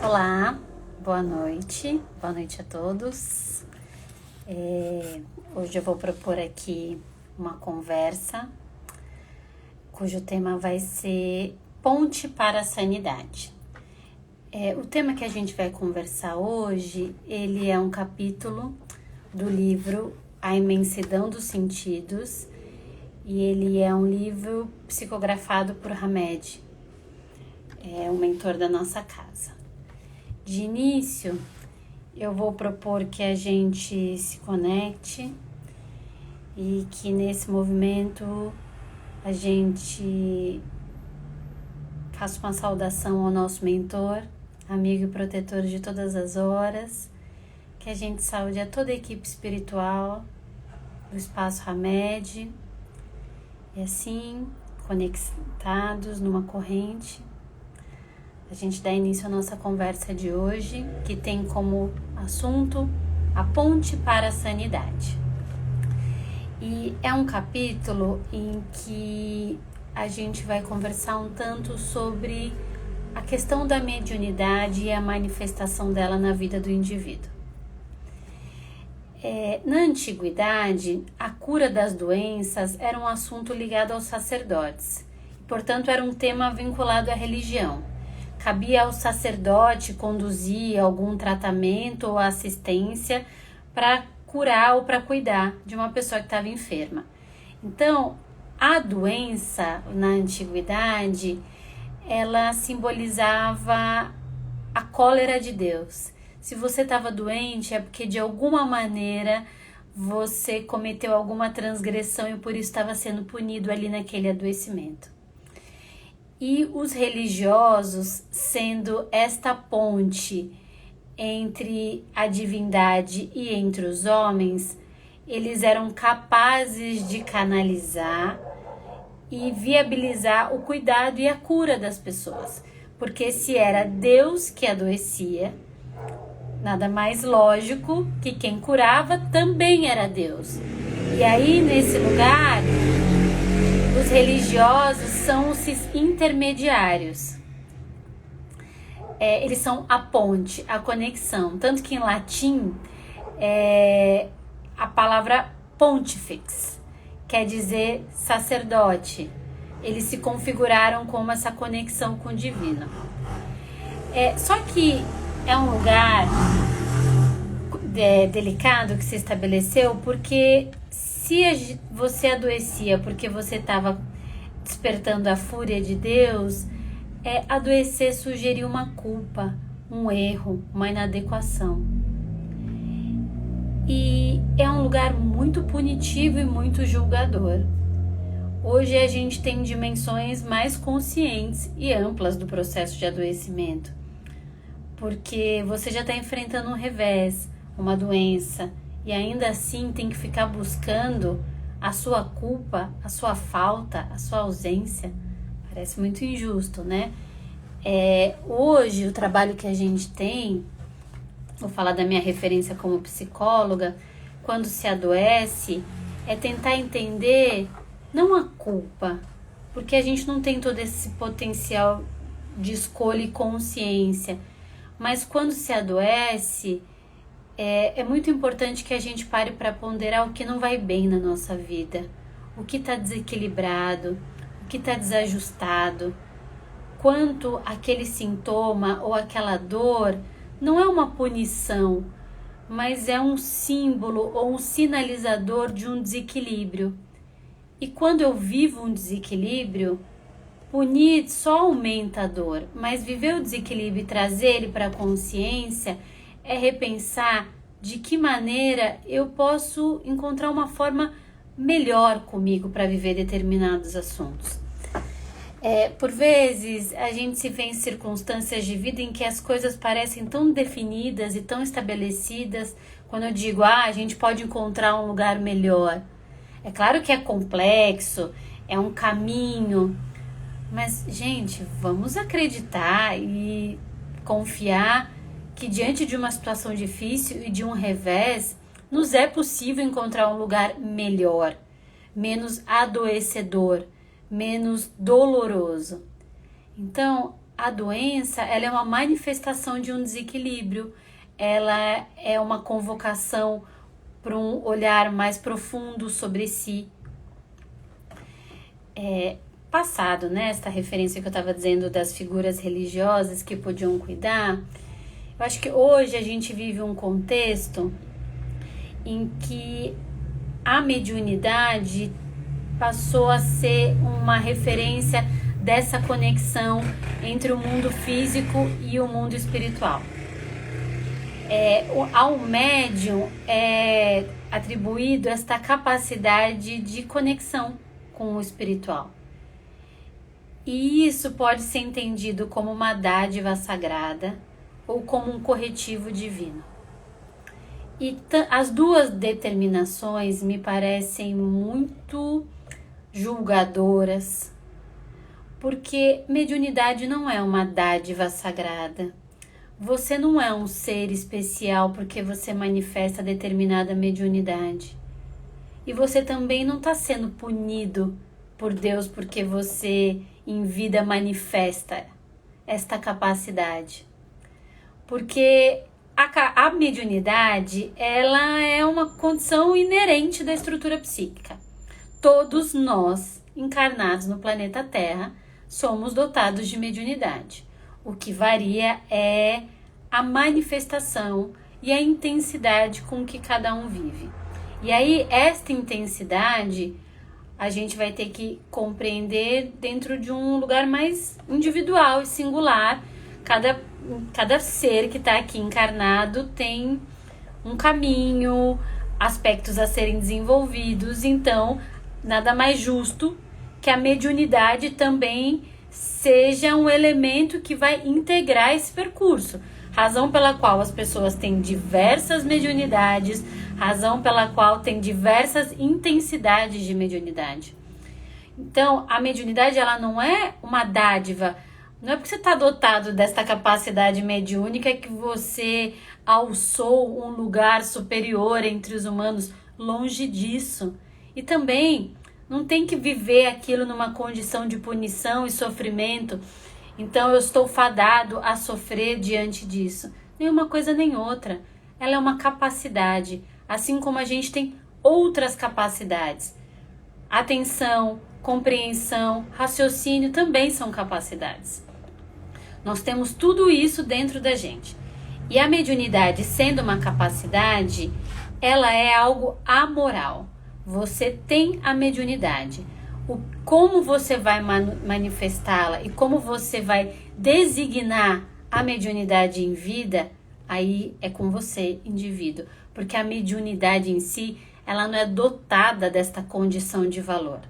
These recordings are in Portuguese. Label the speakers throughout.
Speaker 1: Olá, boa noite a todos. Hoje eu vou propor aqui uma conversa cujo tema vai ser Ponte para a Sanidade. O tema que a gente vai conversar hoje, ele é um capítulo do livro A Imensidão dos Sentidos e ele é um livro psicografado por Hamed, um mentor da nossa casa. De início, eu vou propor que a gente se conecte e que nesse movimento a gente faça uma saudação ao nosso mentor, amigo e protetor de todas as horas, que a gente saúde a toda a equipe espiritual do Espaço Hamed e assim, conectados numa corrente, a gente dá início à nossa conversa de hoje, que tem como assunto a ponte para a sanidade. E é um capítulo em que a gente vai conversar um tanto sobre a questão da mediunidade e a manifestação dela na vida do indivíduo. Na antiguidade, a cura das doenças era um assunto ligado aos sacerdotes, e, portanto, era um tema vinculado à religião. Cabia ao sacerdote conduzir algum tratamento ou assistência para curar ou para cuidar de uma pessoa que estava enferma. Então, a doença na antiguidade, ela simbolizava a cólera de Deus. Se você estava doente, é porque de alguma maneira você cometeu alguma transgressão e por isso estava sendo punido ali naquele adoecimento. E os religiosos, sendo esta ponte entre a divindade e entre os homens, eles eram capazes de canalizar e viabilizar o cuidado e a cura das pessoas. Porque se era Deus que adoecia, nada mais lógico que quem curava também era Deus. E aí, nesse lugar, os religiosos são os intermediários. Eles são a ponte, a conexão. Tanto que em latim, a palavra pontifex quer dizer sacerdote. Eles se configuraram como essa conexão com o divino. Só que é um lugar delicado que se estabeleceu, porque se você adoecia porque você estava despertando a fúria de Deus, adoecer sugeria uma culpa, um erro, uma inadequação. E é um lugar muito punitivo e muito julgador. Hoje a gente tem dimensões mais conscientes e amplas do processo de adoecimento, porque você já está enfrentando um revés, uma doença, e ainda assim tem que ficar buscando a sua culpa, a sua falta, a sua ausência. Parece muito injusto, né? Hoje, o trabalho que a gente tem, vou falar da minha referência como psicóloga, quando se adoece, é tentar entender, não a culpa, porque a gente não tem todo esse potencial de escolha e consciência, mas quando se adoece, é muito importante que a gente pare para ponderar o que não vai bem na nossa vida, o que está desequilibrado, o que está desajustado, quanto aquele sintoma ou aquela dor não é uma punição, mas é um símbolo ou um sinalizador de um desequilíbrio. E quando eu vivo um desequilíbrio, punir só aumenta a dor, mas viver o desequilíbrio e trazer ele para a consciência é repensar de que maneira eu posso encontrar uma forma melhor comigo para viver determinados assuntos. Por vezes, a gente se vê em circunstâncias de vida em que as coisas parecem tão definidas e tão estabelecidas. Quando eu digo, a gente pode encontrar um lugar melhor. É claro que é complexo, é um caminho, mas, gente, vamos acreditar e confiar que diante de uma situação difícil e de um revés, nos é possível encontrar um lugar melhor, menos adoecedor, menos doloroso. Então, a doença, ela é uma manifestação de um desequilíbrio, ela é uma convocação para um olhar mais profundo sobre si. Passado, né, esta referência que eu estava dizendo das figuras religiosas que podiam cuidar, eu acho que hoje a gente vive um contexto em que a mediunidade passou a ser uma referência dessa conexão entre o mundo físico e o mundo espiritual. Ao médium é atribuído esta capacidade de conexão com o espiritual. E isso pode ser entendido como uma dádiva sagrada ou como um corretivo divino. E as duas determinações me parecem muito julgadoras, porque mediunidade não é uma dádiva sagrada. Você não é um ser especial porque você manifesta determinada mediunidade. E você também não está sendo punido por Deus porque você em vida manifesta esta capacidade. Porque a mediunidade, ela é uma condição inerente da estrutura psíquica. Todos nós, encarnados no planeta Terra, somos dotados de mediunidade. O que varia é a manifestação e a intensidade com que cada um vive. E aí, esta intensidade, a gente vai ter que compreender dentro de um lugar mais individual e singular. Cada ser que está aqui encarnado tem um caminho, aspectos a serem desenvolvidos, então nada mais justo que a mediunidade também seja um elemento que vai integrar esse percurso. Razão pela qual as pessoas têm diversas mediunidades, razão pela qual tem diversas intensidades de mediunidade. Então, a mediunidade, ela não é uma dádiva. Não é porque você está dotado desta capacidade mediúnica que você alçou um lugar superior entre os humanos. Longe disso. E também não tem que viver aquilo numa condição de punição e sofrimento. Então eu estou fadado a sofrer diante disso. Nem uma coisa nem outra. Ela é uma capacidade. Assim como a gente tem outras capacidades. Atenção, compreensão, raciocínio também são capacidades. Nós temos tudo isso dentro da gente. E a mediunidade, sendo uma capacidade, ela é algo amoral. Você tem a mediunidade. Como você vai manifestá-la e como você vai designar a mediunidade em vida, aí é com você, indivíduo. Porque a mediunidade em si, ela não é dotada desta condição de valor.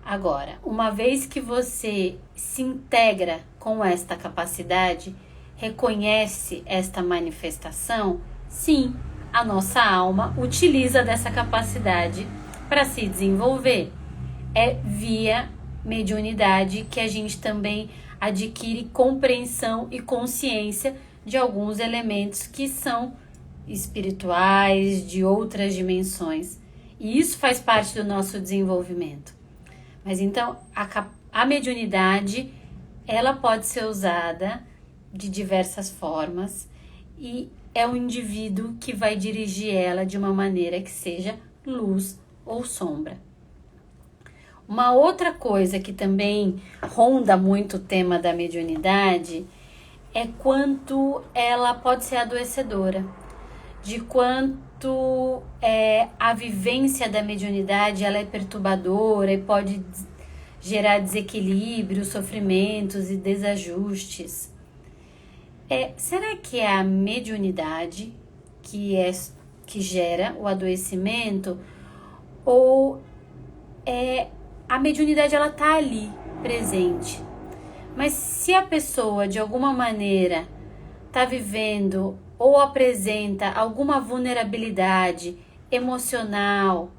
Speaker 1: Agora, uma vez que você se integra com esta capacidade, reconhece esta manifestação, sim, a nossa alma utiliza dessa capacidade para se desenvolver. É via mediunidade que a gente também adquire compreensão e consciência de alguns elementos que são espirituais, de outras dimensões. E isso faz parte do nosso desenvolvimento. Mas então, a mediunidade, ela pode ser usada de diversas formas e é o indivíduo que vai dirigir ela de uma maneira que seja luz ou sombra. Uma outra coisa que também ronda muito o tema da mediunidade é quanto ela pode ser adoecedora, de quanto a vivência da mediunidade ela é perturbadora e pode gerar desequilíbrios, sofrimentos e desajustes. Será que é a mediunidade que gera o adoecimento ou a mediunidade ela tá ali, presente? Mas se a pessoa de alguma maneira tá vivendo ou apresenta alguma vulnerabilidade emocional,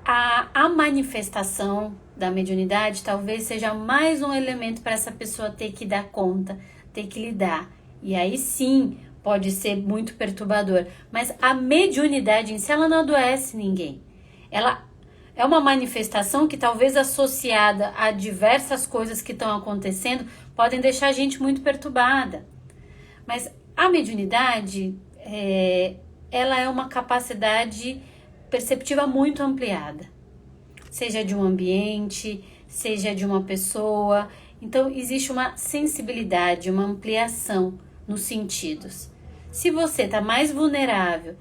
Speaker 1: a manifestação da mediunidade talvez seja mais um elemento para essa pessoa ter que dar conta, ter que lidar. E aí sim, pode ser muito perturbador. Mas a mediunidade em si, ela não adoece ninguém. Ela É uma manifestação que talvez associada a diversas coisas que estão acontecendo podem deixar a gente muito perturbada. Mas a mediunidade, ela é uma capacidade perceptiva muito ampliada. Seja de um ambiente, seja de uma pessoa. Então existe uma sensibilidade, uma ampliação nos sentidos. Se você está mais vulnerável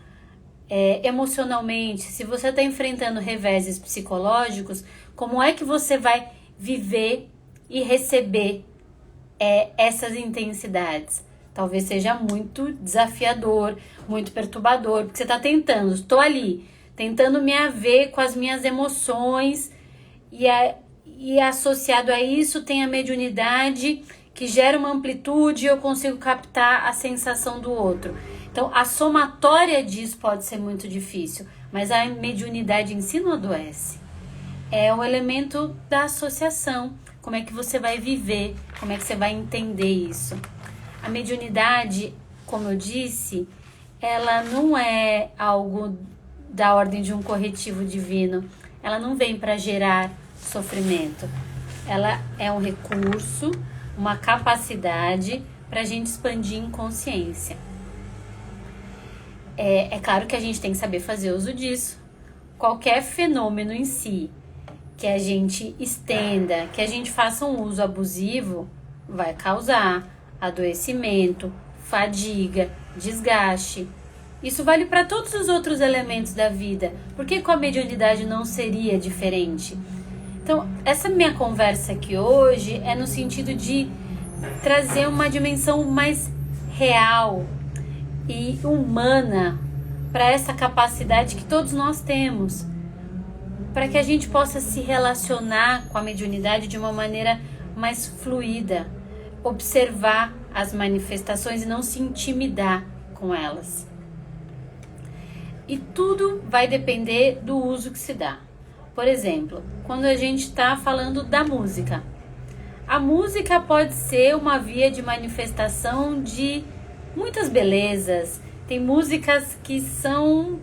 Speaker 1: emocionalmente, se você está enfrentando reveses psicológicos, como é que você vai viver e receber essas intensidades? Talvez seja muito desafiador, muito perturbador, porque você está tentando, estou ali, tentando me haver com as minhas emoções, e associado a isso tem a mediunidade que gera uma amplitude e eu consigo captar a sensação do outro. Então, a somatória disso pode ser muito difícil, mas a mediunidade em si não adoece. É o elemento da associação, como é que você vai viver, como é que você vai entender isso. A mediunidade, como eu disse, ela não é algo da ordem de um corretivo divino. Ela não vem para gerar sofrimento. Ela é um recurso, uma capacidade para a gente expandir em consciência. É claro que a gente tem que saber fazer uso disso. Qualquer fenômeno em si que a gente estenda, que a gente faça um uso abusivo, vai causar adoecimento, fadiga, desgaste. Isso vale para todos os outros elementos da vida. Por que com a mediunidade não seria diferente? Então, essa minha conversa aqui hoje é no sentido de trazer uma dimensão mais real e humana para essa capacidade que todos nós temos, para que a gente possa se relacionar com a mediunidade de uma maneira mais fluida, observar as manifestações e não se intimidar com elas. E tudo vai depender do uso que se dá. Por exemplo, quando a gente está falando da música, a música pode ser uma via de manifestação de muitas belezas. Tem músicas que são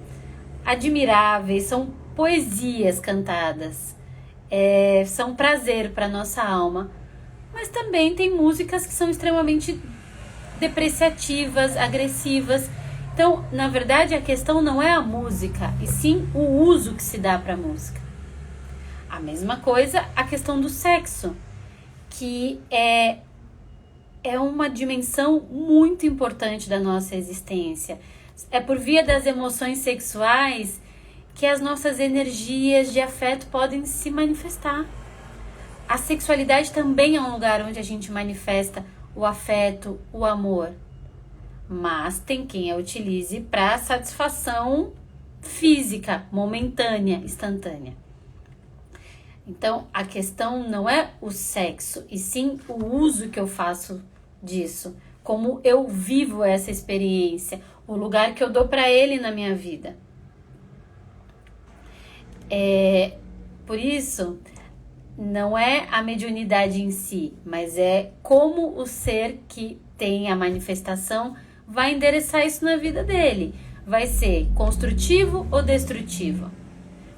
Speaker 1: admiráveis, são poesias cantadas, são prazer para nossa alma. Mas também tem músicas que são extremamente depreciativas, agressivas. Então, na verdade, a questão não é a música, e sim o uso que se dá para a música. A mesma coisa a questão do sexo, que é uma dimensão muito importante da nossa existência. É por via das emoções sexuais que as nossas energias de afeto podem se manifestar. A sexualidade também é um lugar onde a gente manifesta o afeto, o amor. Mas tem quem a utilize para satisfação física, momentânea, instantânea. Então, a questão não é o sexo, e sim o uso que eu faço disso, como eu vivo essa experiência, o lugar que eu dou para ele na minha vida. Por isso, não é a mediunidade em si, mas é como o ser que tem a manifestação vai endereçar isso na vida dele. Vai ser construtivo ou destrutivo?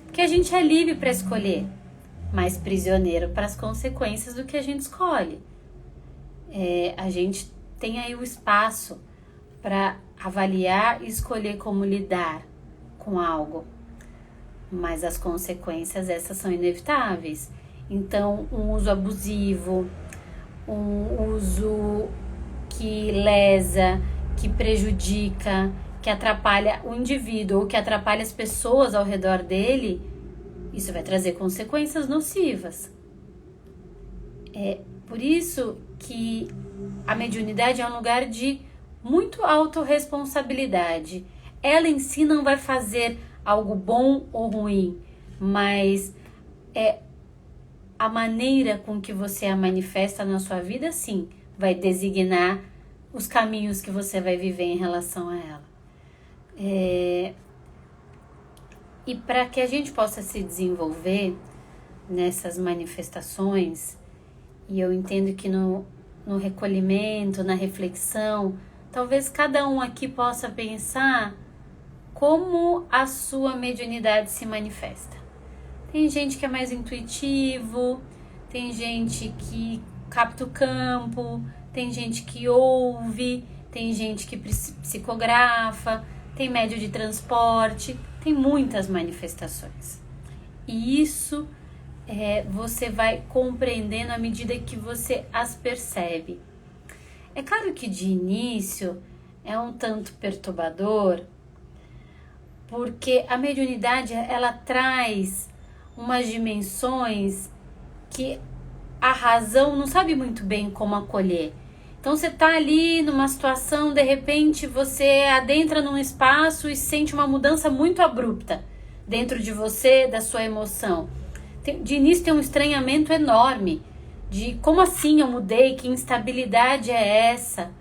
Speaker 1: Porque a gente é livre para escolher, mas prisioneiro para as consequências do que a gente escolhe. A gente tem aí o espaço para avaliar e escolher como lidar com algo, mas as consequências, essas são inevitáveis. Então, um uso abusivo, um uso que lesa, que prejudica, que atrapalha o indivíduo ou que atrapalha as pessoas ao redor dele, isso vai trazer consequências nocivas. Por isso que a mediunidade é um lugar de muito autorresponsabilidade. Ela em si não vai fazer algo bom ou ruim, mas a maneira com que você a manifesta na sua vida, sim, vai designar os caminhos que você vai viver em relação a ela. E para que a gente possa se desenvolver nessas manifestações, e eu entendo que no recolhimento, na reflexão, talvez cada um aqui possa pensar como a sua mediunidade se manifesta. Tem gente que é mais intuitivo, tem gente que capta o campo, tem gente que ouve, tem gente que psicografa, tem médio de transporte, tem muitas manifestações. E isso você vai compreendendo à medida que você as percebe. É claro que de início é um tanto perturbador, porque a mediunidade ela traz umas dimensões que a razão não sabe muito bem como acolher. Então você tá ali numa situação, de repente você adentra num espaço e sente uma mudança muito abrupta dentro de você, da sua emoção. De início tem um estranhamento enorme de como assim eu mudei, que instabilidade é essa?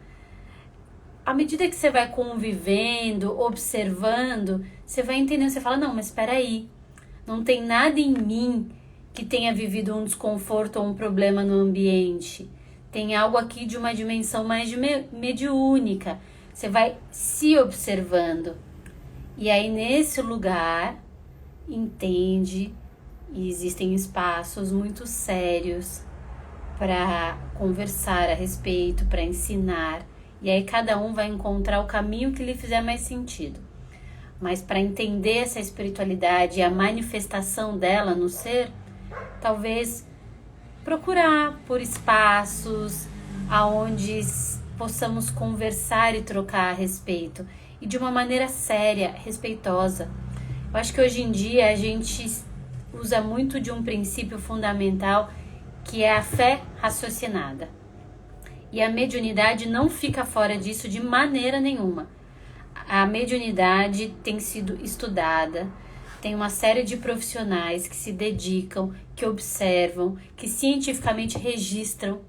Speaker 1: À medida que você vai convivendo, observando, você vai entendendo, você fala, não, mas espera aí, não tem nada em mim que tenha vivido um desconforto ou um problema no ambiente. Tem algo aqui de uma dimensão mais mediúnica. Você vai se observando. E aí, nesse lugar, entende, e existem espaços muito sérios para conversar a respeito, para ensinar. E aí, cada um vai encontrar o caminho que lhe fizer mais sentido. Mas para entender essa espiritualidade e a manifestação dela no ser, talvez procurar por espaços aonde possamos conversar e trocar a respeito e de uma maneira séria, respeitosa. Eu acho que hoje em dia a gente usa muito de um princípio fundamental que é a fé raciocinada. E a mediunidade não fica fora disso de maneira nenhuma. A mediunidade tem sido estudada, tem uma série de profissionais que se dedicam, que observam, que cientificamente registram,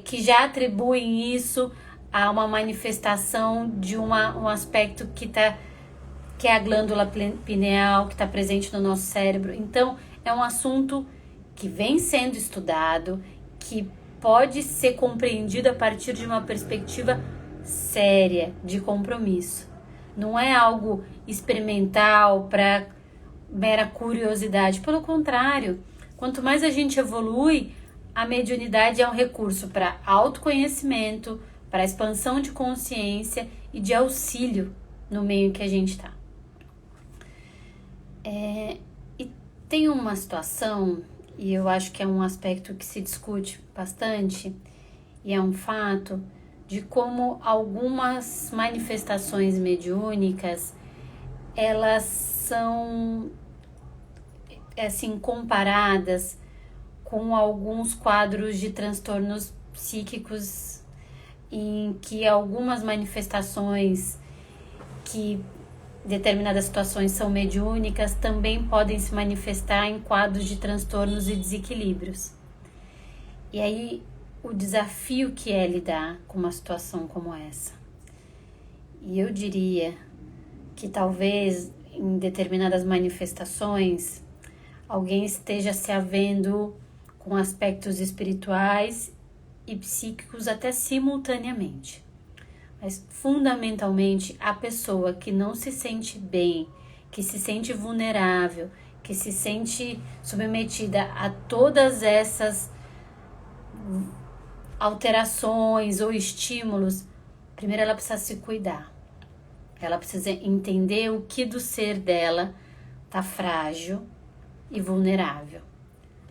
Speaker 1: que já atribuem isso a uma manifestação de um aspecto que é a glândula pineal, que está presente no nosso cérebro. Então, é um assunto que vem sendo estudado, que pode ser compreendido a partir de uma perspectiva séria, de compromisso. Não é algo experimental para mera curiosidade. Pelo contrário, quanto mais a gente evolui, a mediunidade é um recurso para autoconhecimento, para expansão de consciência e de auxílio no meio que a gente está. E tem uma situação, e eu acho que é um aspecto que se discute bastante, e é um fato, de como algumas manifestações mediúnicas, elas são, assim, comparadas com alguns quadros de transtornos psíquicos, em que algumas manifestações que determinadas situações são mediúnicas também podem se manifestar em quadros de transtornos e desequilíbrios. E aí, o desafio que é lidar com uma situação como essa. E eu diria que talvez em determinadas manifestações alguém esteja se havendo com aspectos espirituais e psíquicos até simultaneamente. Mas fundamentalmente a pessoa que não se sente bem, que se sente vulnerável, que se sente submetida a todas essas alterações ou estímulos, primeiro ela precisa se cuidar. Ela precisa entender o que do ser dela está frágil e vulnerável.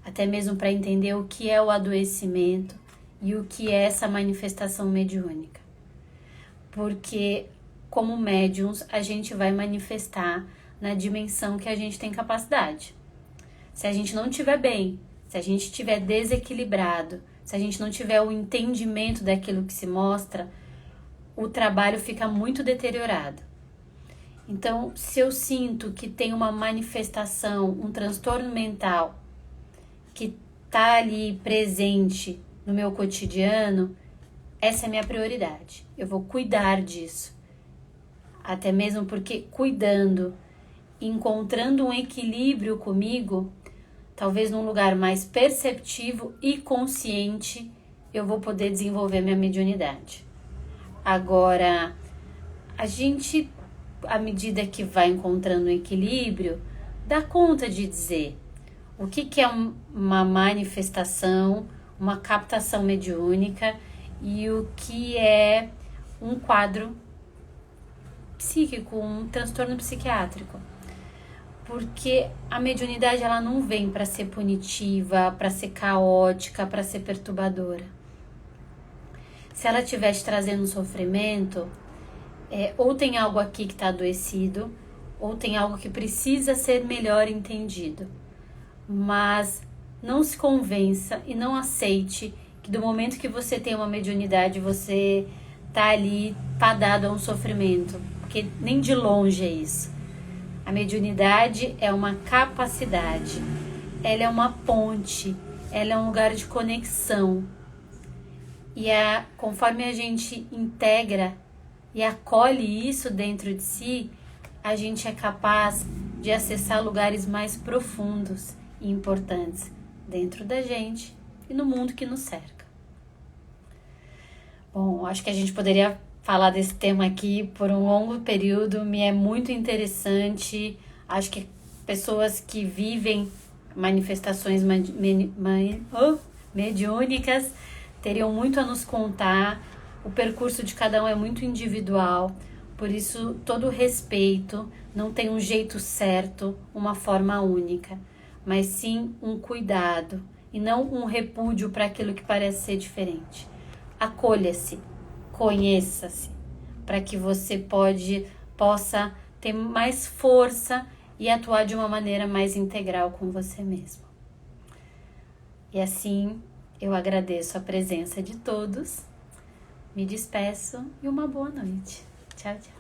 Speaker 1: Até mesmo para entender o que é o adoecimento e o que é essa manifestação mediúnica. Porque, como médiums, a gente vai manifestar na dimensão que a gente tem capacidade. Se a gente não estiver bem, se a gente estiver desequilibrado, se a gente não tiver o entendimento daquilo que se mostra, o trabalho fica muito deteriorado. Então, se eu sinto que tem uma manifestação, um transtorno mental que está ali presente no meu cotidiano, essa é a minha prioridade. Eu vou cuidar disso. Até mesmo porque cuidando, encontrando um equilíbrio comigo, talvez num lugar mais perceptivo e consciente, eu vou poder desenvolver minha mediunidade. Agora, a gente, à medida que vai encontrando um equilíbrio, dá conta de dizer o que é uma manifestação, uma captação mediúnica e o que é um quadro psíquico, um transtorno psiquiátrico. Porque a mediunidade ela não vem para ser punitiva, para ser caótica, para ser perturbadora. Se ela estiver te trazendo sofrimento, ou tem algo aqui que está adoecido, ou tem algo que precisa ser melhor entendido. Mas não se convença e não aceite que do momento que você tem uma mediunidade, você está ali fadado a um sofrimento, porque nem de longe é isso. A mediunidade é uma capacidade, ela é uma ponte, ela é um lugar de conexão. E conforme a gente integra e acolhe isso dentro de si, a gente é capaz de acessar lugares mais profundos e importantes dentro da gente e no mundo que nos cerca. Bom, acho que a gente poderia falar desse tema aqui por um longo período, me é muito interessante. Acho que pessoas que vivem manifestações mediúnicas teriam muito a nos contar. O percurso de cada um é muito individual, por isso todo respeito, não tem um jeito certo, uma forma única, mas sim um cuidado e não um repúdio para aquilo que parece ser diferente. Acolha-se, conheça-se, para que você possa ter mais força e atuar de uma maneira mais integral com você mesmo. E assim, eu agradeço a presença de todos, me despeço e uma boa noite. Tchau, tchau.